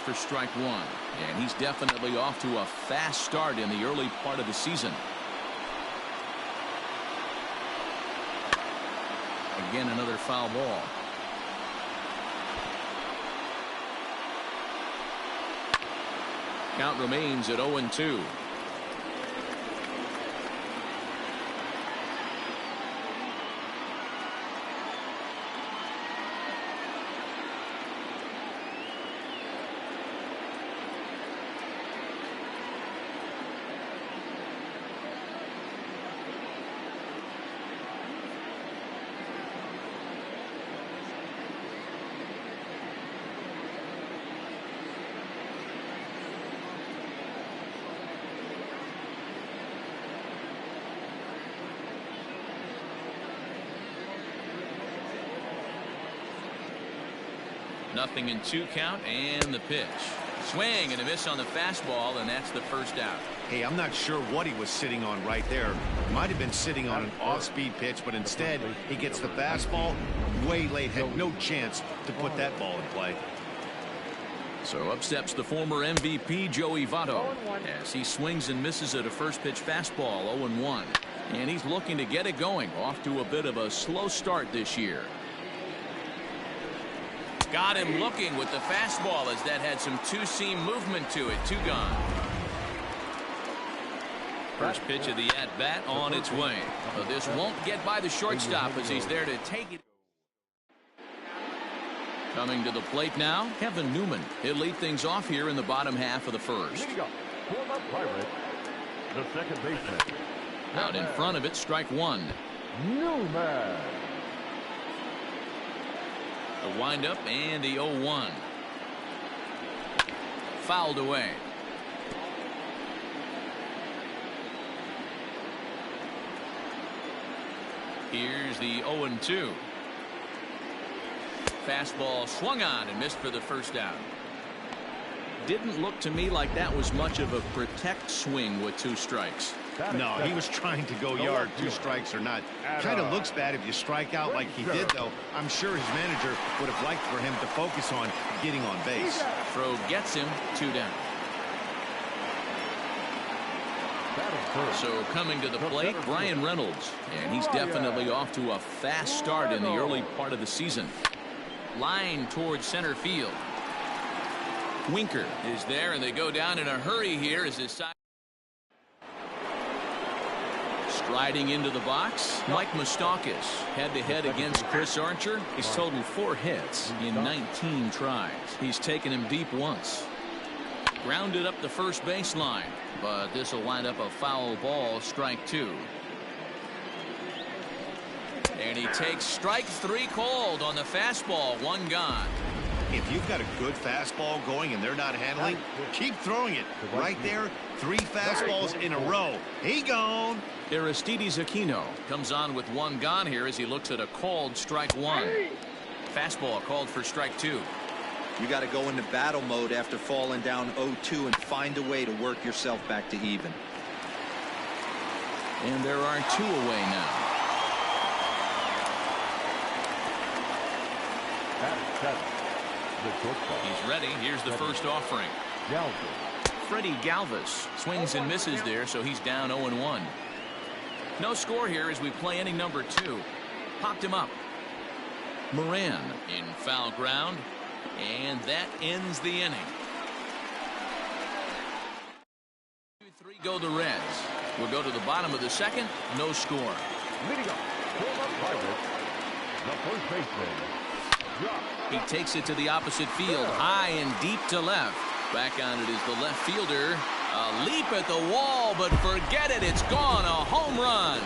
for strike one. And he's definitely off to a fast start in the early part of the season. Again, another foul ball. Count remains at 0-2. Nothing in 2 count, and the pitch. Swing and a miss on the fastball, and that's the first out. Hey, I'm not sure what he was sitting on right there. Might have been sitting on an off-speed pitch, but instead he gets the fastball way late. Had no chance to put that ball in play. So up steps the former MVP Joey Votto as he swings and misses at a first pitch fastball. 0-1, and he's looking to get it going. Off to a bit of a slow start this year. Got him looking with the fastball as that had some two-seam movement to it. 2 gone. First pitch of the at-bat on its way. But this won't get by the shortstop as he's there to take it. Coming to the plate now, Kevin Newman. He'll lead things off here in the bottom half of the first. The second baseman. Out in front of it, strike one. Newman. The windup and the 0-1. Fouled away. Here's the 0-2. Fastball swung on and missed for the first out. Didn't look to me like that was much of a protect swing with 2 strikes. No, he was trying to go yard. 2 strikes or not. Kind of looks bad if you strike out like he did, though. I'm sure his manager would have liked for him to focus on getting on base. Throw gets him 2 down. So coming to the plate, Brian Reynolds. And he's definitely off to a fast start in the early part of the season. Line towards center field. Winker is there, and they go down in a hurry here as his side. Striding into the box, Mike Moustakas head-to-head against Chris Archer. He's totaled 4 hits in 19 tries. He's taken him deep once. Grounded up the first baseline, but this will wind up a foul ball, strike 2. And he takes strike 3 called on the fastball. 1 gone. If you've got a good fastball going and they're not handling, keep throwing it. Right there, 3 fastballs in a row. He gone. Aristides Aquino comes on with 1 gone here as he looks at a called strike 1. Fastball called for strike 2. You got to go into battle mode after falling down 0-2 and find a way to work yourself back to even. And there are 2 away now. He's ready. Here's the first offering. Freddie Galvis swings and misses there, so he's down 0-1. No score here as we play inning number 2. Popped him up. Moran in foul ground, and that ends the inning. 2-3 go the Reds. We'll go to the bottom of the second. No score. Leading up, the first baseman. He takes it to the opposite field, high and deep to left. Back on it is the left fielder. A leap at the wall, but forget it. It's gone. A home run.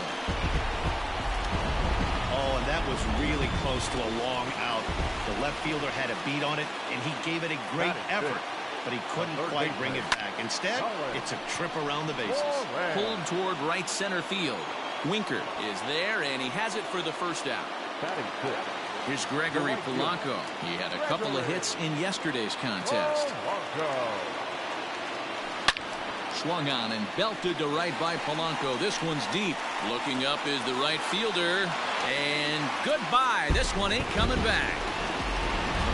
Oh, and that was really close to a long out. The left fielder had a beat on it, and he gave it a great effort, but he couldn't quite bring it back. Instead, it's a trip around the bases. Pulled toward right center field. Winker is there, and he has it for the first out. Here's Gregory Polanco. He had a couple of hits in yesterday's contest. Swung on and belted to right by Polanco. This one's deep. Looking up is the right fielder. And goodbye. This one ain't coming back.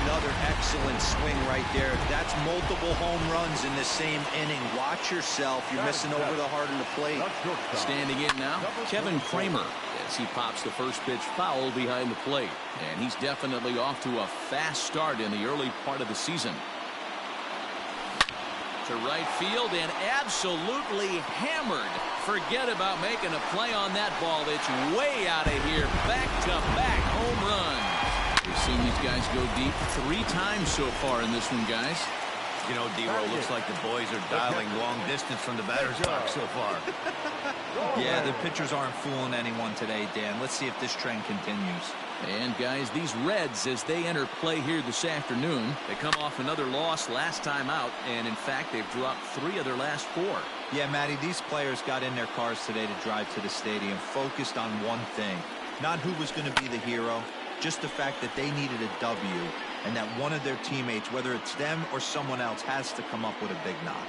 Another excellent swing right there. That's multiple home runs in the same inning. Watch yourself. You're missing over the heart of the plate. Standing in now, Kevin Kramer, as he pops the first pitch foul behind the plate. And he's definitely off to a fast start in the early part of the season. To right field and absolutely hammered. Forget about making a play on that ball. It's way out of here. Back-to-back home runs. We've seen these guys go deep 3 times so far in this one, guys. You know, D-Roll, looks like the boys are dialing long distance from the batter's box so far. Yeah, the pitchers aren't fooling anyone today, Dan. Let's see if this trend continues. And, guys, these Reds, as they enter play here this afternoon, they come off another loss last time out, and, in fact, they've dropped 3 of their last 4. Yeah, Matty, these players got in their cars today to drive to the stadium, focused on one thing. Not who was going to be the hero, just the fact that they needed a W, and that one of their teammates, whether it's them or someone else, has to come up with a big knock.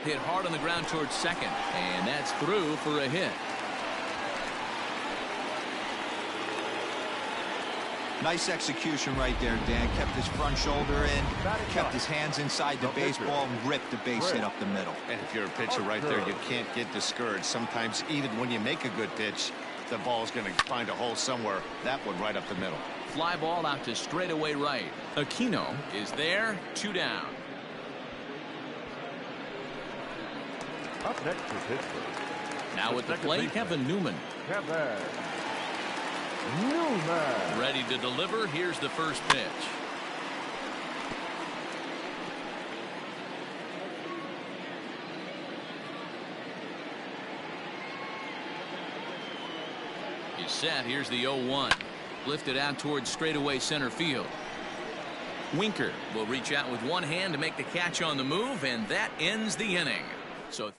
Hit hard on the ground towards second, and that's through for a hit. Nice execution right there, Dan. Kept his front shoulder in, kept his hands inside the baseball, and ripped the base hit up the middle. And if you're a pitcher right there, you can't get discouraged. Sometimes even when you make a good pitch, the ball's going to find a hole somewhere. That one right up the middle. Fly ball out to straightaway right. Aquino is there, 2 down. Up next for Pittsburgh. Now at the plate, Kevin Newman. Newman. Ready to deliver. Here's the first pitch. He's set. Here's the 0-1. Lifted out towards straightaway center field. Winker will reach out with one hand to make the catch on the move, and that ends the inning. So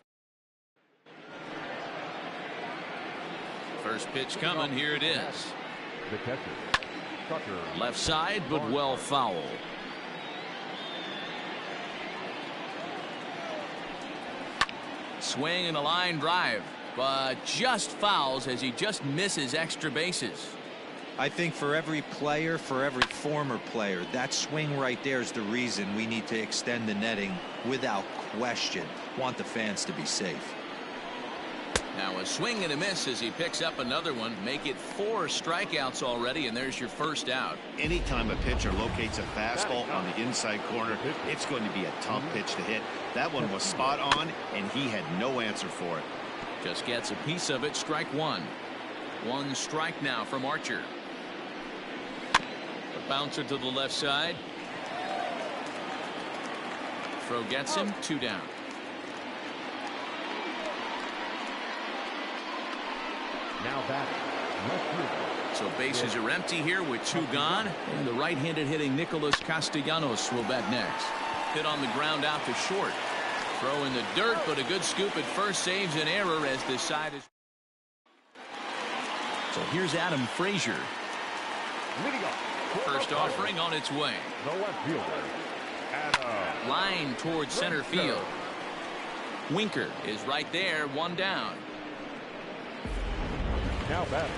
first pitch coming. Here it is. The catcher, Tucker. Left side, but well foul. Swing and a line drive, but just fouls as he just misses extra bases. I think for every player, for every former player, that swing right there is the reason we need to extend the netting without question. Want the fans to be safe. Now a swing and a miss as he picks up another one. Make it 4 strikeouts already, and there's your first out. Anytime a pitcher locates a fastball on the inside corner, it's going to be a tough pitch to hit. That one was spot on, and he had no answer for it. Just gets a piece of it. Strike 1. 1 strike now from Archer. The bouncer to the left side. Throw gets him. 2 down. Now batting. So bases are empty here with 2 gone, and the right-handed hitting Nicholas Castellanos will bat next. Hit on the ground out to short. Throw in the dirt, but a good scoop at first saves an error as this side is. So here's Adam Frazier. First offering on its way. The left fielder, Adam. Line towards center field. Winker is right there, 1 down. Now batting.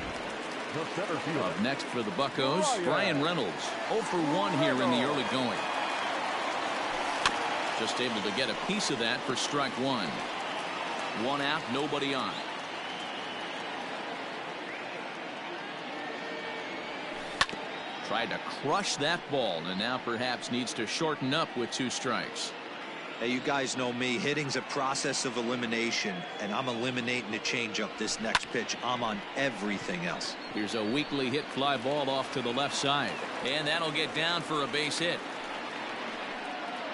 The center fielder. Up next for the Buccos, Brian Reynolds. 0 for 1 here in the early going. Just able to get a piece of that for strike 1. 1 out, nobody on. Tried to crush that ball, and now perhaps needs to shorten up with 2 strikes. Hey, you guys know me. Hitting's a process of elimination, and I'm eliminating the changeup this next pitch. I'm on everything else. Here's a weakly hit fly ball off to the left side, and that'll get down for a base hit.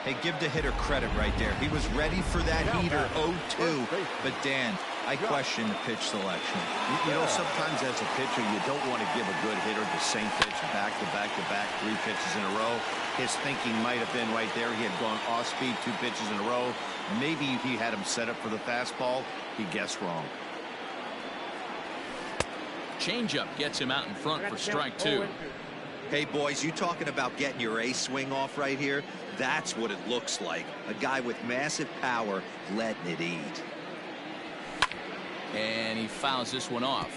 Hey, give the hitter credit right there. He was ready for that heater 0-2, but Dan, I question the pitch selection. You know, sometimes as a pitcher, you don't want to give a good hitter the same pitch back to back to back, 3 pitches in a row. His thinking might have been right there. He had gone off speed 2 pitches in a row. Maybe if he had him set up for the fastball, he guessed wrong. Changeup gets him out in front for strike 2. Hey, boys, you talking about getting your A swing off right here? That's what it looks like. A guy with massive power letting it eat. And he fouls this one off.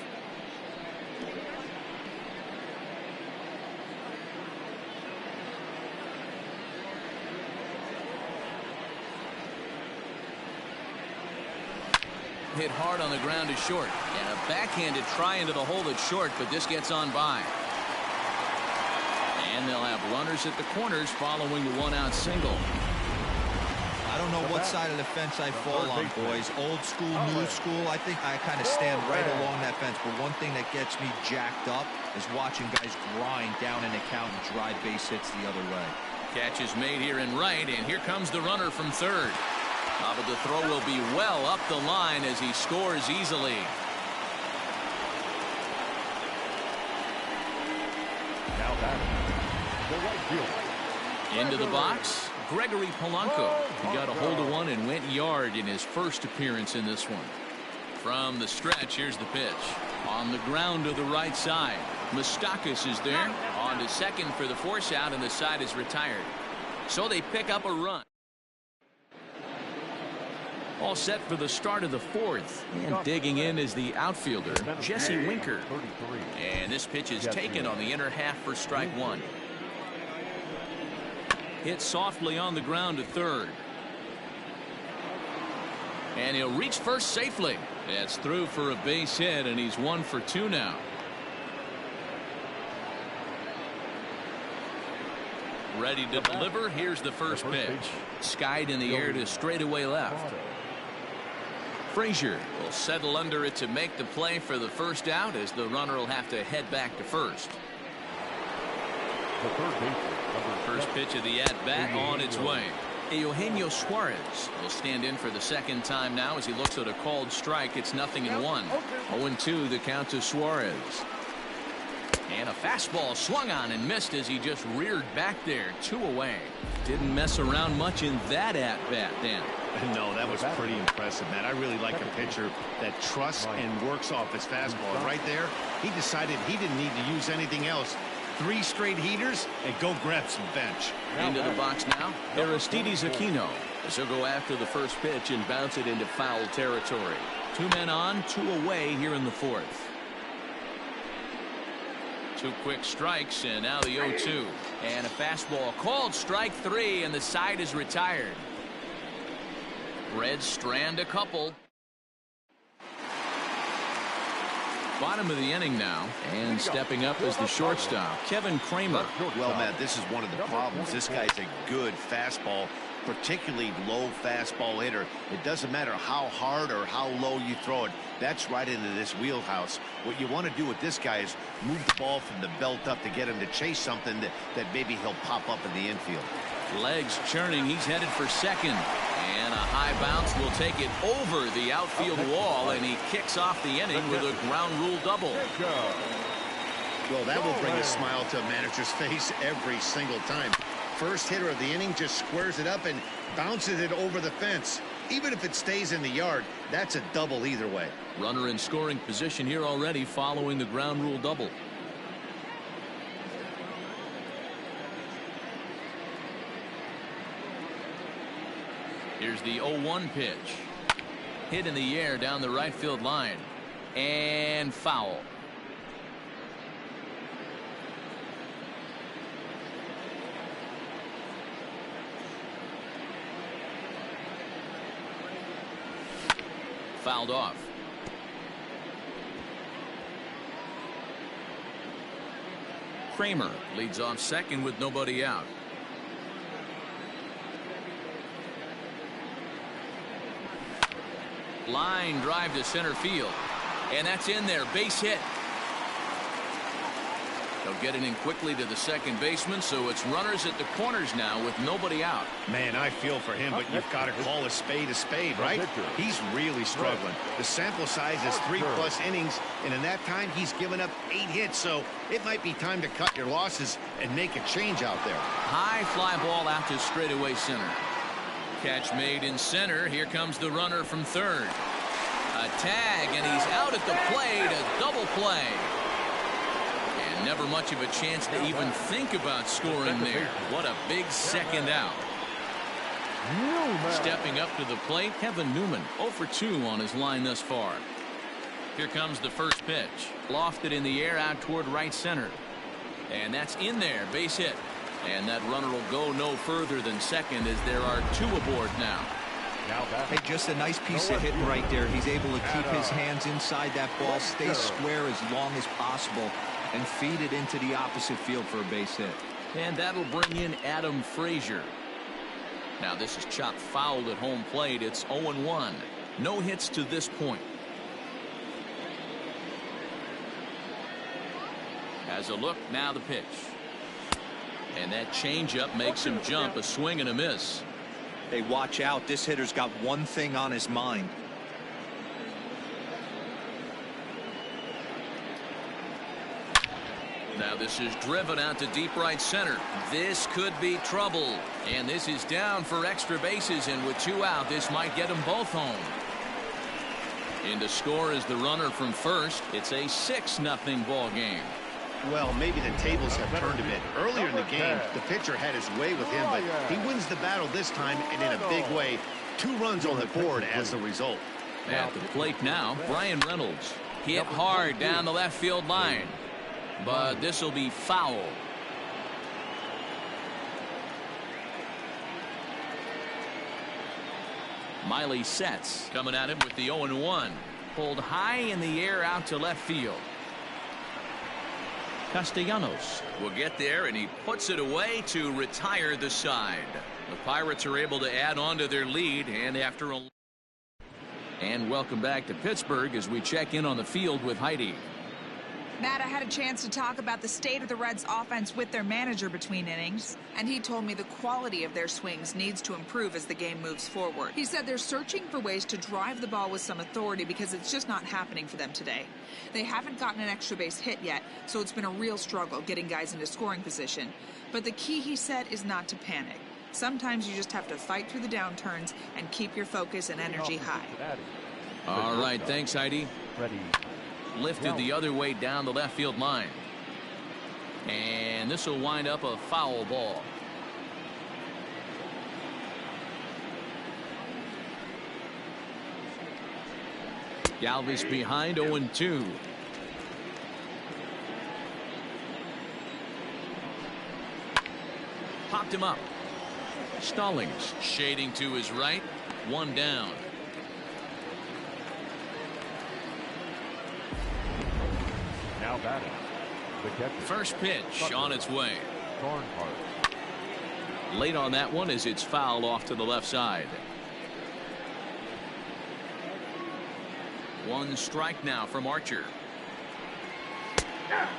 Hit hard on the ground is short. And a backhanded try into the hole that's short, but this gets on by. And they'll have runners at the corners following the one-out single. I don't know what side of the fence I fall on, boys. Old school, new school. I think I kind of stand right along that fence. But one thing that gets me jacked up is watching guys grind down an account and drive base hits the other way. Catch is made here in right, and here comes the runner from third. But the throw will be well up the line as he scores easily. Now batting, the right fielder. Into the box, Gregory Polanco. He got a hold of one and went yard in his first appearance in this one. From the stretch, here's the pitch. On the ground to the right side. Moustakas is there. On to second for the force out, and the side is retired. So they pick up a run. All set for the start of the fourth. And digging in is the outfielder, Jesse Winker. And this pitch is taken on the inner half for strike one. Hit softly on the ground to third. And he'll reach first safely. That's through for a base hit, and he's 1 for 2 now. Ready to deliver. Here's the first pitch. Skied in the air to straightaway left. Frazier will settle under it to make the play for the first out, as the runner will have to head back to first. First pitch of the at-bat on its way. Eugenio Suarez will stand in for the second time now as he looks at a called strike. It's 0-1. 0-2 the count to Suarez. And a fastball swung on and missed as he just reared back there. 2 away. Didn't mess around much in that at-bat, Dan. No, that was pretty impressive, man. I really like a pitcher that trusts and works off his fastball. Right there, he decided he didn't need to use anything else. 3 straight heaters and go grab some bench. Into the box now, Aristides Aquino, as he'll go after the first pitch and bounce it into foul territory. 2 men on, 2 away here in the fourth. 2 quick strikes, and now the 0-2. And a fastball called strike 3, and the side is retired. Reds strand a couple. Bottom of the inning now, and stepping up is the shortstop, Kevin Kramer. Well, Matt, this is one of the problems. This guy's a good fastball, particularly low fastball hitter. It doesn't matter how hard or how low you throw it. That's right into this wheelhouse. What you want to do with this guy is move the ball from the belt up to get him to chase something that maybe he'll pop up in the infield. Legs churning. He's headed for second. And a high bounce will take it over the outfield wall, and he kicks off the inning with a ground rule double. Well, that will bring a smile to a manager's face every single time. First hitter of the inning just squares it up and bounces it over the fence. Even if it stays in the yard, that's a double either way. Runner in scoring position here already following the ground rule double. Here's the 0-1 pitch. Hit in the air down the right field line. And foul. Fouled off. Kramer leads off second with nobody out. Line drive to center field, and that's in there. Base hit. They'll get it in quickly to the second baseman, so it's runners at the corners now with nobody out. Man, I feel for him, but you've got to call a spade, right? He's really struggling. The sample size is 3+ innings, and in that time, he's given up 8 hits, so it might be time to cut your losses and make a change out there. High fly ball out to straightaway center. Catch made in center. Here comes the runner from third. A tag, and he's out at the plate. A double play. And never much of a chance to even think about scoring there. What a big second out. Stepping up to the plate, Kevin Newman, 0 for 2 on his line thus far. Here comes the first pitch. Lofted in the air out toward right center. And that's in there. Base hit. And that runner will go no further than second as there are 2 aboard now. Hey, just a nice piece of hitting right there. He's able to keep his hands inside that ball, stay square as long as possible, and feed it into the opposite field for a base hit. And that'll bring in Adam Frazier. Now this is chopped foul at home plate. It's 0-1. No hits to this point. Has a look, now the pitch. And that changeup makes him jump, a swing and a miss. Hey, watch out. This hitter's got one thing on his mind. Now this is driven out to deep right center. This could be trouble. And this is down for extra bases, and with 2 out, this might get them both home. In to score is the runner from first. It's a 6-0 ball game. Well, maybe the tables have turned a bit. Earlier in the game, the pitcher had his way with him, but he wins the battle this time, and in a big way. 2 runs on the board as the result. At the plate now, Brian Reynolds. Hit hard down the left field line. But this will be foul. Miley sets, coming at him with the 0-1. Pulled high in the air out to left field. Castellanos will get there, and he puts it away to retire the side. The Pirates are able to add on to their lead, and after a... And welcome back to Pittsburgh as we check in on the field with Heidi. Matt, I had a chance to talk about the state of the Reds offense with their manager between innings, and he told me the quality of their swings needs to improve as the game moves forward. He said they're searching for ways to drive the ball with some authority because it's just not happening for them today. They haven't gotten an extra base hit yet, so it's been a real struggle getting guys into scoring position. But the key, he said, is not to panic. Sometimes you just have to fight through the downturns and keep your focus and energy high. All right, thanks, Heidi. Lifted the other way down the left field line. And this will wind up a foul ball. Galvis behind 0-2. Popped him up. Stallings shading to his right. 1 down. Now batting. The catcher. First pitch on its way. Late on that one as it's fouled off to the left side. 1 strike now from Archer.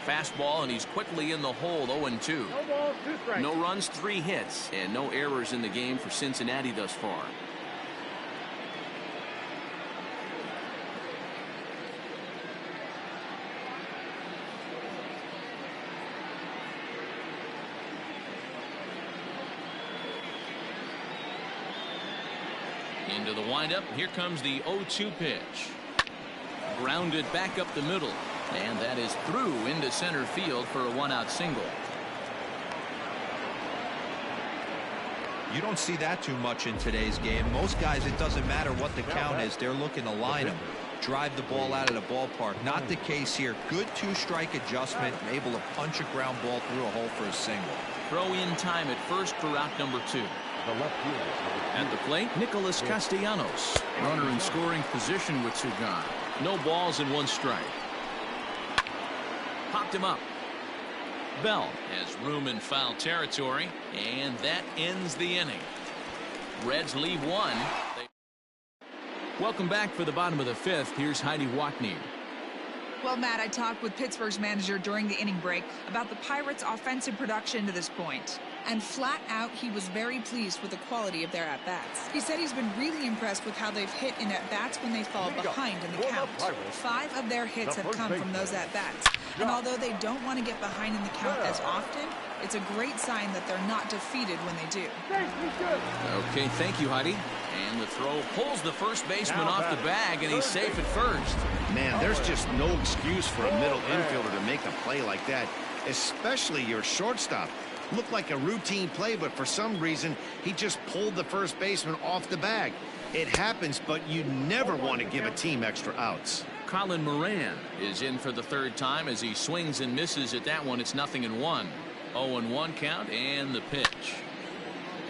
Fastball, and he's quickly in the hole. 0-2. No runs, 3 hits, and no errors in the game for Cincinnati thus far. Into the windup. Here comes the 0-2 pitch. Grounded back up the middle. And that is through into center field for a 1-out single. You don't see that too much in today's game. Most guys, it doesn't matter what the count is. They're looking to line them, drive the ball out of the ballpark. Not the case here. Good 2-strike adjustment, able to punch a ground ball through a hole for a single. Throw in time at first for out number 2. At the plate, Nicholas Castellanos. Runner in scoring position with 2 gone. No balls and 1 strike. Popped him up. Bell has room in foul territory, and that ends the inning. Reds leave 1. Welcome back for the bottom of the 5th. Here's Heidi Watney. Well, Matt, I talked with Pittsburgh's manager during the inning break about the Pirates' offensive production to this point. And flat out, he was very pleased with the quality of their at-bats. He said he's been really impressed with how they've hit in at-bats when they fall behind in the count. 5 of their hits have come from those at-bats. And although they don't want to get behind in the count as often, it's a great sign that they're not defeated when they do. Okay, thank you, Heidi. And the throw pulls the first baseman off the bag, and he's safe at first. Man, there's just no excuse for a middle infielder to make a play like that, especially your shortstop. Looked like a routine play, but for some reason, he just pulled the first baseman off the bag. It happens, but you never want to give a team extra outs. Colin Moran is in for the 3rd time as he swings and misses at that one. It's 0-1. 0-1 count and the pitch.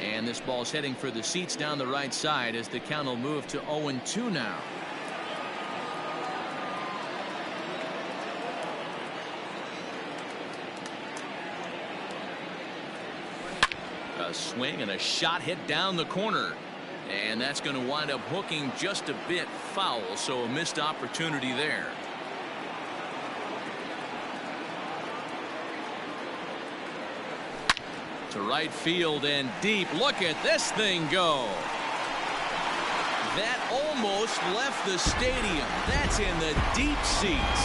And this ball's heading for the seats down the right side as the count will move to 0-2 now. A swing and a shot hit down the corner. And that's going to wind up hooking just a bit foul, so a missed opportunity there. To right field and deep. Look at this thing go. That almost left the stadium. That's in the deep seats.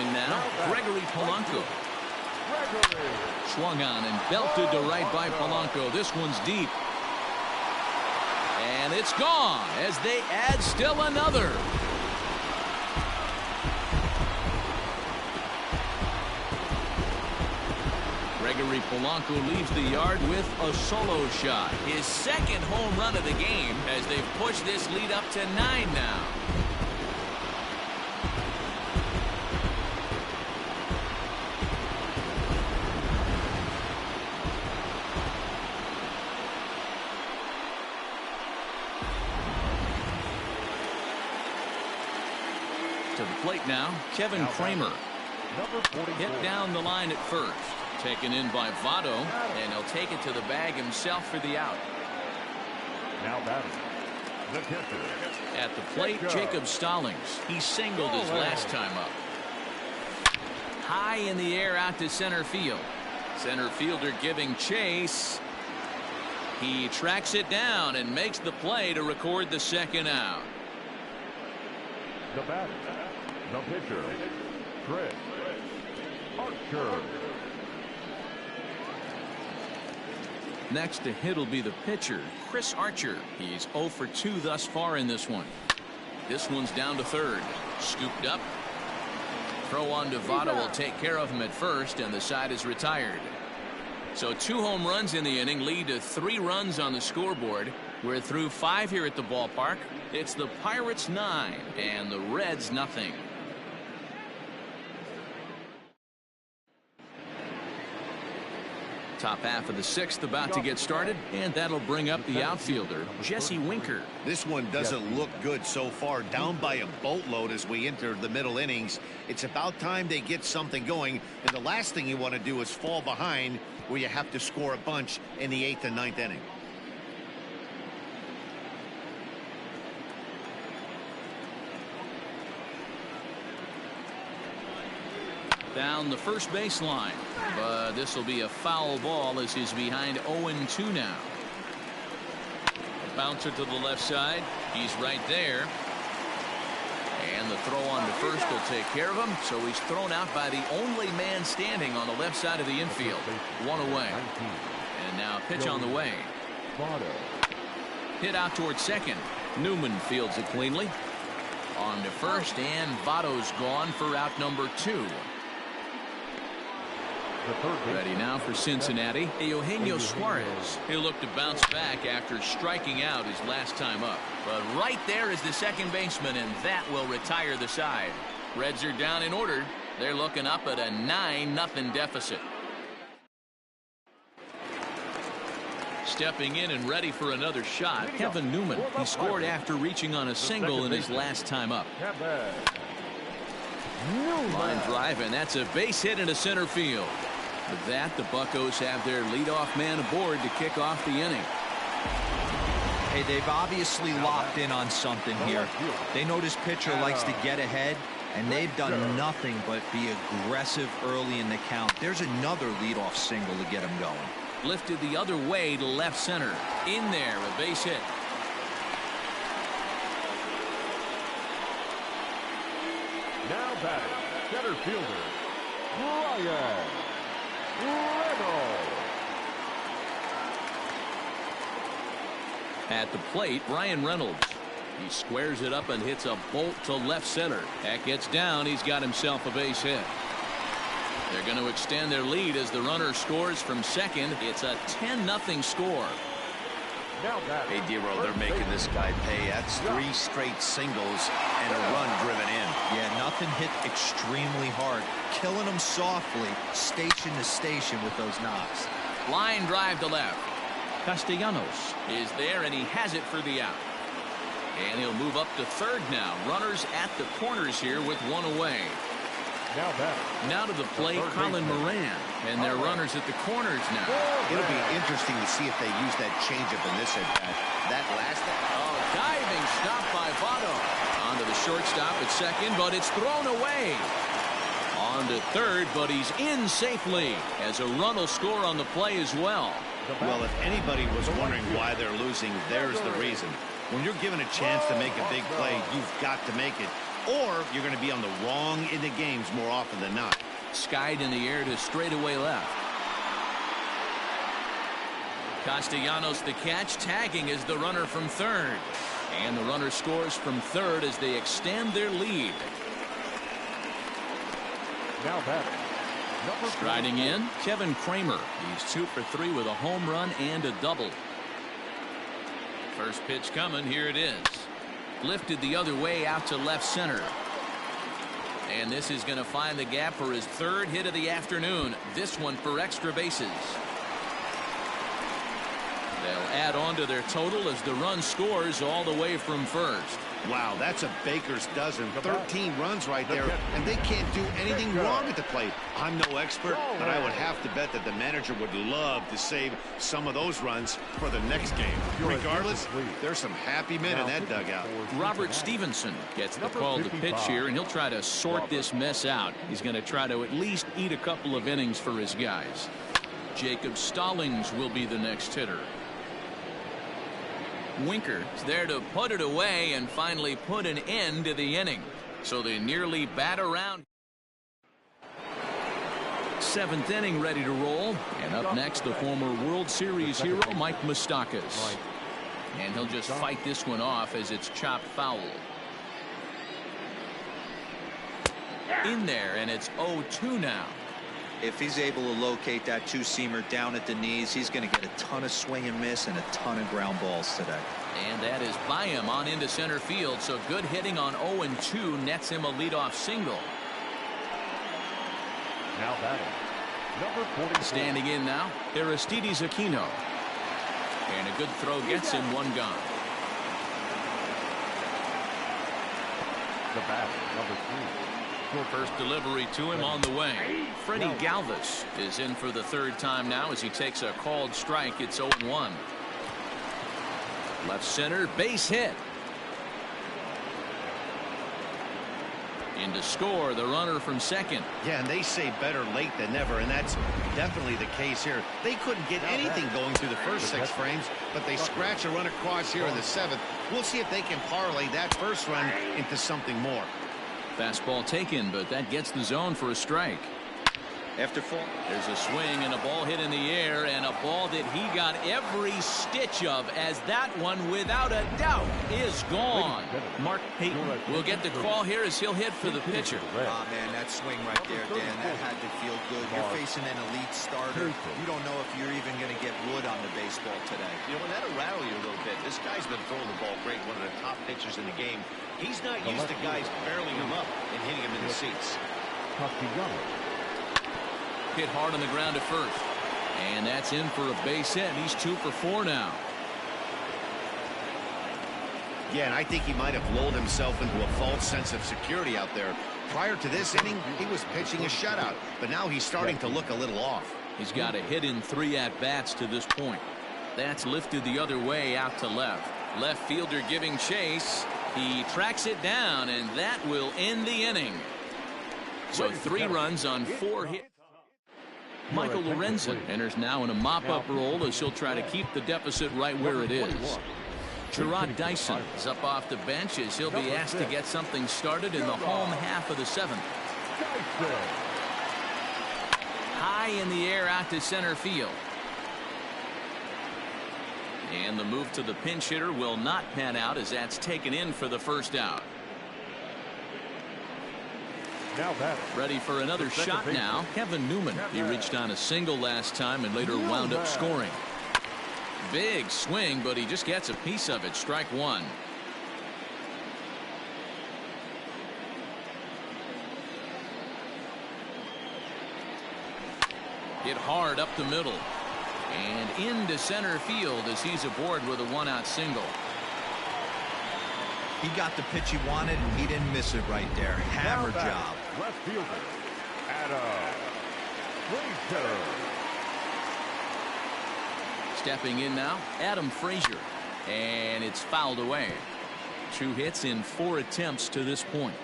In now, Gregory Polanco. Swung on and belted to right by Polanco. This one's deep. And it's gone as they add still another. Gregory Polanco leaves the yard with a solo shot. His second home run of the game as they've pushed this lead up to 9 now. To the plate now, Kevin Kramer. Hit down the line at first. Taken in by Votto, and he'll take it to the bag himself for the out. Now batting, the catcher. At the plate, Jacob Stallings. He singled his last time up. High in the air out to center field. Center fielder giving chase. He tracks it down and makes the play to record the second out. The batter, the pitcher, Chris Archer. Next to hit will be the pitcher, Chris Archer. He's 0 for 2 thus far in this one. This one's down to third. Scooped up. Throw on to Votto will take care of him at first, and the side is retired. So 2 home runs in the inning lead to 3 runs on the scoreboard. We're through 5 here at the ballpark. It's the Pirates 9 and the Reds nothing. Top half of the 6th about to get started, and that'll bring up the outfielder, Jesse Winker. This one doesn't look good so far. Down by a boatload as we enter the middle innings. It's about time they get something going, and the last thing you want to do is fall behind where you have to score a bunch in the 8th and 9th inning. Down the first baseline, but this will be a foul ball as he's behind 0-2 now. A bouncer to the left side. He's right there. And the throw on to first will take care of him. So he's thrown out by the only man standing on the left side of the infield. 1 away. And now pitch on the way. Hit out towards second. Newman fields it cleanly. On to first, and Votto's gone for out number 2. Ready now for Cincinnati, Eugenio Suarez. He'll look to bounce back after striking out his last time up. But right there is the second baseman, and that will retire the side. Reds are down in order. They're looking up at a 9-0 deficit. Stepping in and ready for another shot, Kevin Newman. He scored after reaching on a single in his last time up. Line drive, and that's a base hit into center field. With that, the Buccos have their leadoff man aboard to kick off the inning. Hey, they've obviously locked in on something here. They know this pitcher likes to get ahead, and they've done nothing but be aggressive early in the count. There's another leadoff single to get him going. Lifted the other way to left center. In there, a base hit. Now batting, center fielder, Ryan Reynolds. At the plate, Ryan Reynolds. He squares it up and hits a bolt to left center. That gets down. He's got himself a base hit. They're going to extend their lead as the runner scores from second. It's a 10-0 score. Now batting. Hey, Dero, they're making this guy pay. That's 3 straight singles and a run driven in. Yeah, nothing hit extremely hard. Killing them softly, station to station with those knocks. Line drive to left. Castellanos is there, and he has it for the out. And he'll move up to third now. Runners at the corners here with 1 away. Now batting. Now to the plate, Colin Moran. And their runners at the corners now. It'll be interesting to see if they use that changeup in this at-bat. That last... Oh, diving stop by Votto. On to the shortstop at second, but it's thrown away. On to third, but he's in safely as a run will score on the play as well. Well, if anybody was wondering why they're losing, there's the reason. When you're given a chance to make a big play, you've got to make it. Or you're going to be on the wrong end of games more often than not. Skied in the air to straightaway left. Castellanos the catch, tagging is the runner from third. And the runner scores from third as they extend their lead. Now batting. Striding in, Kevin Kramer. He's 2 for 3 with a home run and a double. First pitch coming, here it is. Lifted the other way out to left center. And this is going to find the gap for his 3rd hit of the afternoon. This one for extra bases. They'll add on to their total as the run scores all the way from first. Wow, that's a baker's dozen. 13 runs right there, and they can't do anything wrong at the plate. I'm no expert, but I would have to bet that the manager would love to save some of those runs for the next game. Regardless, there's some happy men in that dugout. Robert Stevenson gets the call to pitch here, and he'll try to sort this mess out. He's going to try to at least eat a couple of innings for his guys. Jacob Stallings will be the next hitter. Winker is there to put it away and finally put an end to the inning. So they nearly bat around. 7th inning ready to roll. And up next, the former World Series hero, Mike Moustakas. And he'll just fight this one off as it's chopped foul. In there, and it's 0-2 now. If he's able to locate that 2-seamer down at the knees, he's going to get a ton of swing and miss and a ton of ground balls today. And that is by him on into center field. So good hitting on 0-2 nets him a leadoff single. Now batting. Number 44. Standing in now, Aristides Aquino. And a good throw gets him 1 gone. The bat, number 3. First delivery to him on the way. Freddie Galvis is in for the 3rd time now as he takes a called strike. It's 0-1. Left center, base hit. In to score, the runner from second. Yeah, and they say better late than never, and that's definitely the case here. They couldn't get anything going through the first 6 frames, but they scratch a run across here in the 7th. We'll see if they can parlay that first run into something more. Fastball taken, but that gets the zone for a strike. After 4. There's a swing and a ball hit in the air, and a ball that he got every stitch of, as that one, without a doubt, is gone. Mark Payton will get the call here as he'll hit for the pitcher. Ah, man, that swing right there, Dan, that had to feel good. You're facing an elite starter. You don't know if you're even going to get wood on the baseball today. You know, and that'll rattle you a little bit. This guy's been throwing the ball great, one of the top pitchers in the game. He's not used to guys barreling him up and hitting him in the seats. Hit hard on the ground at first. And that's in for a base hit. He's 2 for 4 now. Yeah, and I think he might have lulled himself into a false sense of security out there. Prior to this inning, he was pitching a shutout, but now he's starting to look a little off. He's got a hit in 3 at-bats to this point. That's lifted the other way out to left. Left fielder giving chase. He tracks it down, and that will end the inning. So 3 runs on 4 hits. Michael Lorenzen enters now in a mop-up role as he'll try to keep the deficit right where it is. Gerard Dyson is up off the bench as he'll be asked to get something started in the home half of the 7th. High in the air out to center field. And the move to the pinch hitter will not pan out as that's taken in for the first out. Ready for another shot now. Kevin Newman. He reached on a single last time and later wound up scoring. Big swing, but he just gets a piece of it. Strike one. Hit hard up the middle. And into center field as he's aboard with a one-out single. He got the pitch he wanted, and he didn't miss it right there. Hammer job. Left fielder, Adam. Stepping in now, Adam Frazier. And it's fouled away. 2 hits in 4 attempts to this point.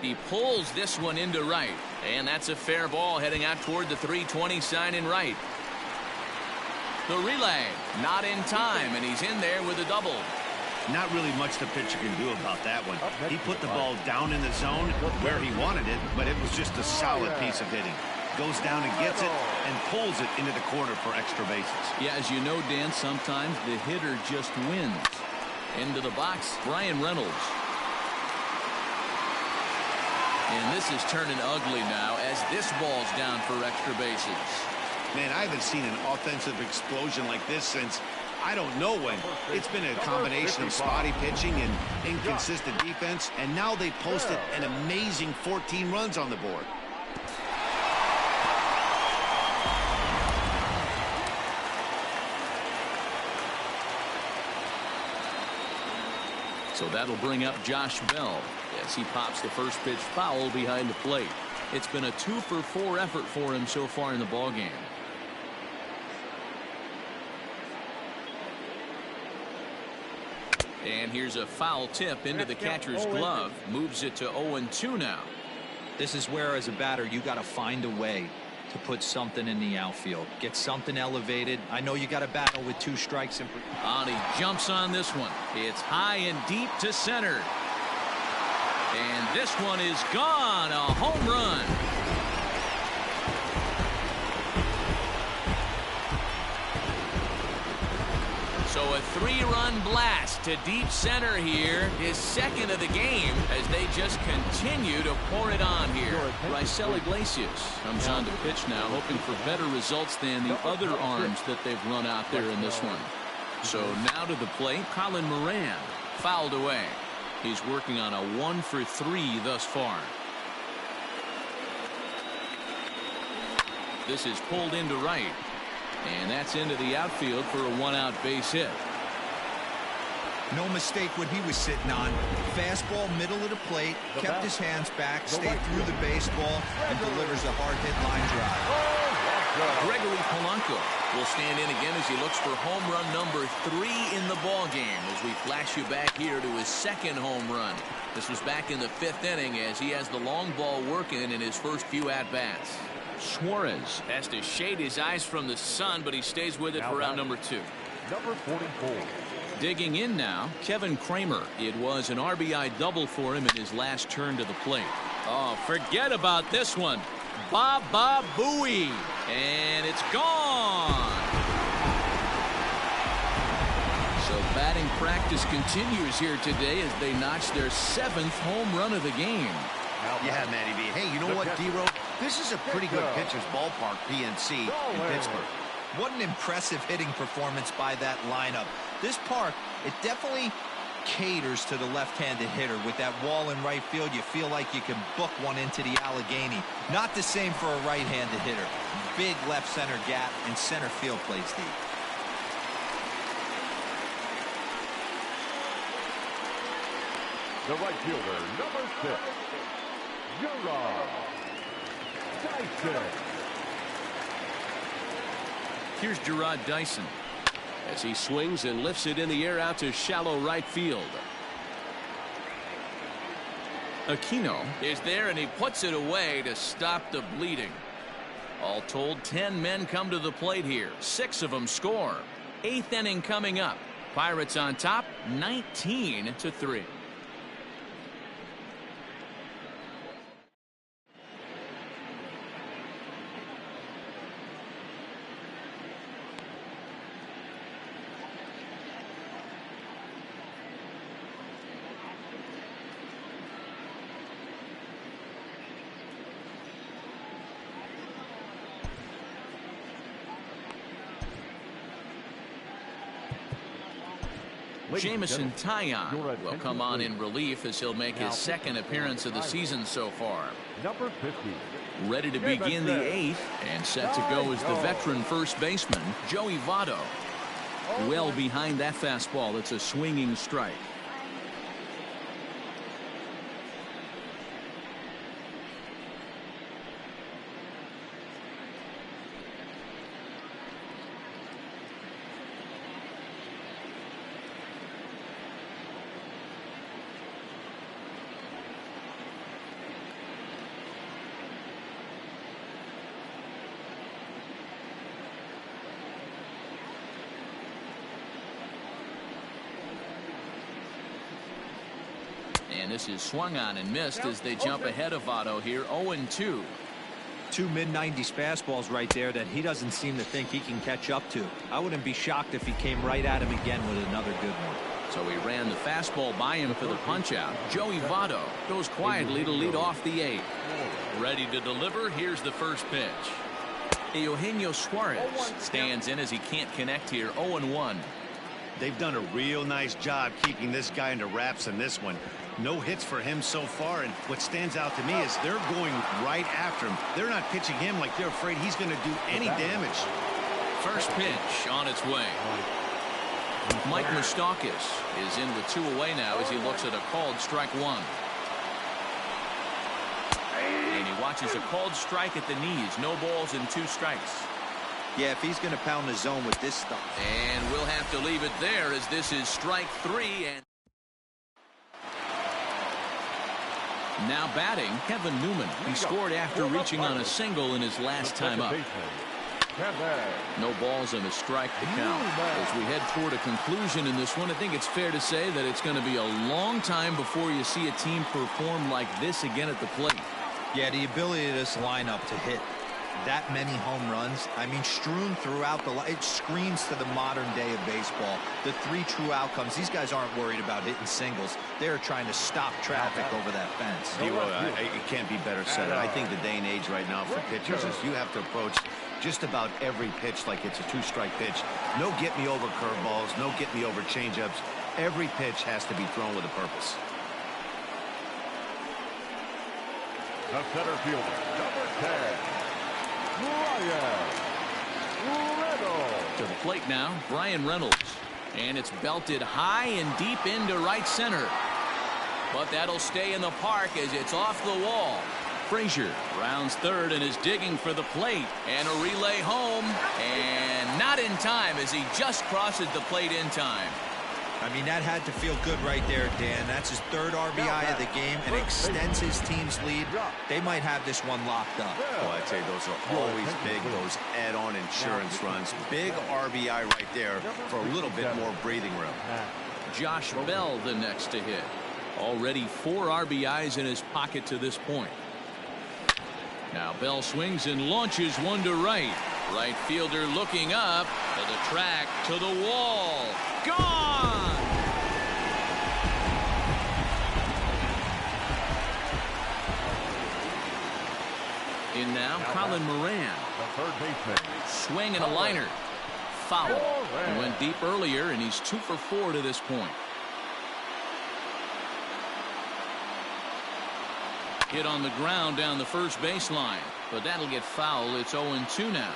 He pulls this one into right. And that's a fair ball heading out toward the 320 sign in right. The relay not in time, and he's in there with a double. Not really much the pitcher can do about that one. He put the ball down in the zone where he wanted it, but it was just a solid piece of hitting. Goes down and gets it and pulls it into the corner for extra bases. Yeah, as you know, Dan, sometimes the hitter just wins. Into the box, Brian Reynolds. And this is turning ugly now as this ball's down for extra bases. Man, I haven't seen an offensive explosion like this since I don't know when. It's been a combination of spotty pitching and inconsistent defense, and now they posted an amazing 14 runs on the board. So that'll bring up Josh Bell as he pops the first pitch foul behind the plate. It's been a 2-for-4 effort for him so far in the ballgame. And here's a foul tip into the catcher's glove. Moves it to 0-2 now. This is where, as a batter, you got to find a way to put something in the outfield. Get something elevated. I know you got to battle with 2 strikes. And he jumps on this one. It's high and deep to center. And this one is gone. A home run. So a 3-run blast to deep center here. His second of the game as they just continue to pour it on here. Raisel Iglesias comes on to pitch now, hoping for better results than the other arms that they've run out there in this one. So now to the plate, Colin Moran fouled away. He's working on a 1-for-3 thus far. This is pulled into right. And that's into the outfield for a 1-out base hit. No mistake what he was sitting on. Fastball, middle of the plate, kept his hands back, stayed through the baseball, and delivers a hard hit line drive. Gregory Polanco will stand in again as he looks for home run number 3 in the ball game as we flash you back here to his second home run. This was back in the 5th inning as he has the long ball working in his first few at-bats. Suarez has to shade his eyes from the sun, but he stays with it for round number 2. Number 44. Digging in now, Kevin Kramer. It was an RBI double for him in his last turn to the plate. Oh, forget about this one. Baba Booey. And it's gone. So batting practice continues here today as they notch their 7th home run of the game. Yeah, Matty B. Hey, you know what, D-Ro? This is a pretty good pitcher's ballpark, PNC, in Pittsburgh. What an impressive hitting performance by that lineup. This park, it definitely caters to the left-handed hitter. With that wall in right field, you feel like you can book one into the Allegheny. Not the same for a right-handed hitter. Big left center gap, and center field plays deep. The right fielder, number 6. Dyson. Here's Gerard Dyson as he swings and lifts it in the air out to shallow right field. Aquino is there and he puts it away to stop the bleeding. All told, 10 men come to the plate here. 6 of them score. 8th inning coming up. Pirates on top, 19-3. Jamison Taillon will come on in relief as he'll make his second appearance of the season so far. Number 50. Ready to begin the 8th and set to go is the veteran first baseman, Joey Votto. Well behind that fastball. It's a swinging strike. And this is swung on and missed as they jump ahead of Votto here. 0-2. Two mid-90s fastballs right there that he doesn't seem to think he can catch up to. I wouldn't be shocked if he came right at him again with another good one. So he ran the fastball by him for the punch-out. Joey Votto goes quietly to lead off the 8th. Ready to deliver. Here's the first pitch. Eugenio Suarez stands in as he can't connect here. 0-1. They've done a real nice job keeping this guy into wraps in this one. No hits for him so far, and what stands out to me is they're going right after him. They're not pitching him like they're afraid he's going to do any damage. First pitch on its way. Mike Moustakas is in with 2 away now as he looks at a called strike 1. And he watches a called strike at the knees. No balls and 2 strikes. Yeah, if he's going to pound the zone with this stuff. And we'll have to leave it there as this is strike 3. And now batting, Kevin Newman. He scored after reaching on a single in his last time up. No balls and a strike to count. As we head toward a conclusion in this one, I think it's fair to say that it's going to be a long time before you see a team perform like this again at the plate. Yeah, the ability of this lineup to hit that many home runs, I mean, strewn throughout it screams to the modern day of baseball. The 3 true outcomes. These guys aren't worried about hitting singles. They're trying to stop traffic over that fence. It can't be better said. I think the day and age right now for pitchers is you have to approach just about every pitch like it's a 2-strike pitch. No get me over curveballs, no get me over changeups. Every pitch has to be thrown with a purpose. The center fielder, number 10. To the plate now, Brian Reynolds. And it's belted high and deep into right center. But that'll stay in the park as it's off the wall. Frazier rounds third and is digging for the plate. And a relay home. And not in time as he just crosses the plate in time. I mean, that had to feel good right there, Dan. That's his 3rd RBI of the game and extends his team's lead. They might have this one locked up. Oh, I'd say those are always big, those add-on insurance runs. Big RBI right there for a little bit more breathing room. Josh Bell the next to hit. Already 4 RBIs in his pocket to this point. Now Bell swings and launches one to right. Right fielder looking up to the track, to the wall. Gone! In now, Colin Moran. The third baseman. Swing and a liner. Foul. He went deep earlier, and he's 2 for 4 to this point. Hit on the ground down the first baseline, but that'll get foul. It's 0-2 now.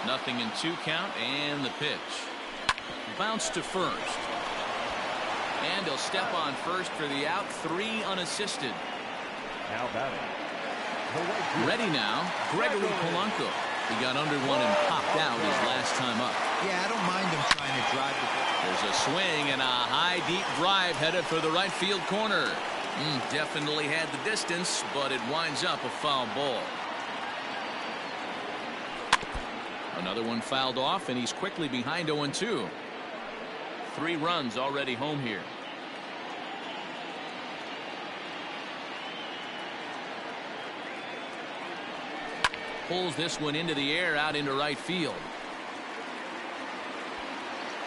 Nothing in 2 count, and the pitch. Bounce to first. And he'll step on first for the out. 3 unassisted. Now batting. Ready now, Gregory Polanco. He got under one and popped out his last time up. Yeah, I don't mind him trying to drive the ball. There's a swing and a high, deep drive headed for the right field corner. Definitely had the distance, but it winds up a foul ball. Another one fouled off, and he's quickly behind 0-2. 3 runs already home here. Pulls this one into the air out into right field.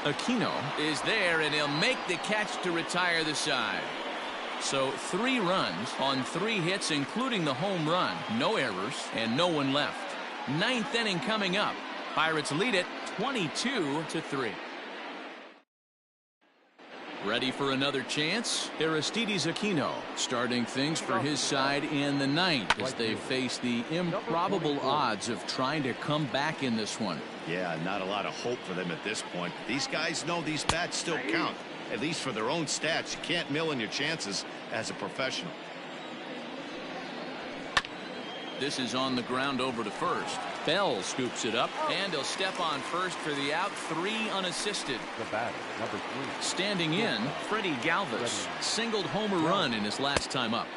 Aquino is there, and he'll make the catch to retire the side. So 3 runs on 3 hits, including the home run. No errors and no one left. 9th inning coming up. Pirates lead it 22-3. Ready for another chance? Aristides Aquino starting things for his side in the ninth as they face the improbable odds of trying to come back in this one. Yeah, not a lot of hope for them at this point. These guys know these bats still count, at least for their own stats. You can't mill in your chances as a professional. This is on the ground over to first. Bell scoops it up, and he'll step on first for the out. 3 unassisted. The batter, number 3. Standing in, Freddie Galvis singled home a run in his last time up.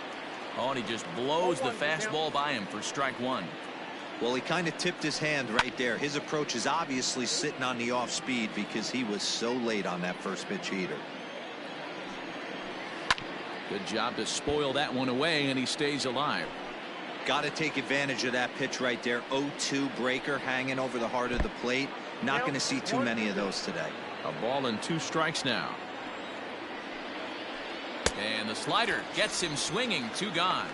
Oh, and he just blows the fastball by him for strike 1. Well, he kind of tipped his hand right there. His approach is obviously sitting on the off speed because he was so late on that first pitch heater. Good job to spoil that one away, and he stays alive. Got to take advantage of that pitch right there. 0-2 breaker hanging over the heart of the plate. Not going to see too many of those today. A ball and 2 strikes now. And the slider gets him swinging. 2 gone.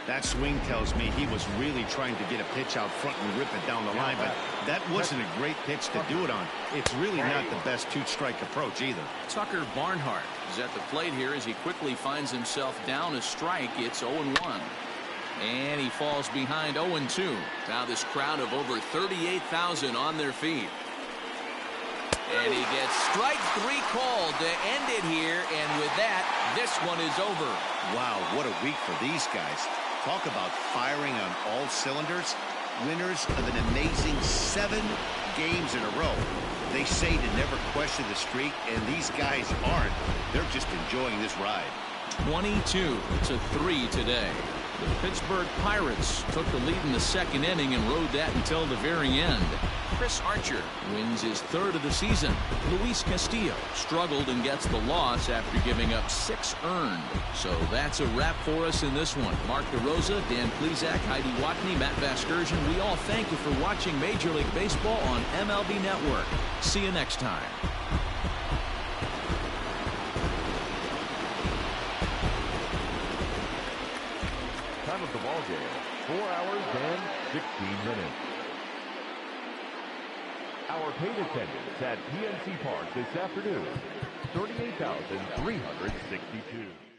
That swing tells me he was really trying to get a pitch out front and rip it down the line, but that wasn't a great pitch to do it on. It's really not the best 2-strike approach either. Tucker Barnhart is at the plate here as he quickly finds himself down a strike. It's 0-1. And he falls behind 0-2. Now this crowd of over 38,000 on their feet. And he gets strike 3 called to end it here. And with that, this one is over. Wow, what a week for these guys. Talk about firing on all cylinders. Winners of an amazing 7 games in a row. They say to never question the streak, and these guys aren't. They're just enjoying this ride. 22-3 today. The Pittsburgh Pirates took the lead in the 2nd inning and rode that until the very end. Chris Archer wins his 3rd of the season. Luis Castillo struggled and gets the loss after giving up 6 earned. So that's a wrap for us in this one. Mark DeRosa, Dan Plesac, Heidi Watney, Matt Vasgersian. We all thank you for watching Major League Baseball on MLB Network. See you next time. Time of the ball game, 4 hours and 16 minutes. Our paid attendance at PNC Park this afternoon, 38,362.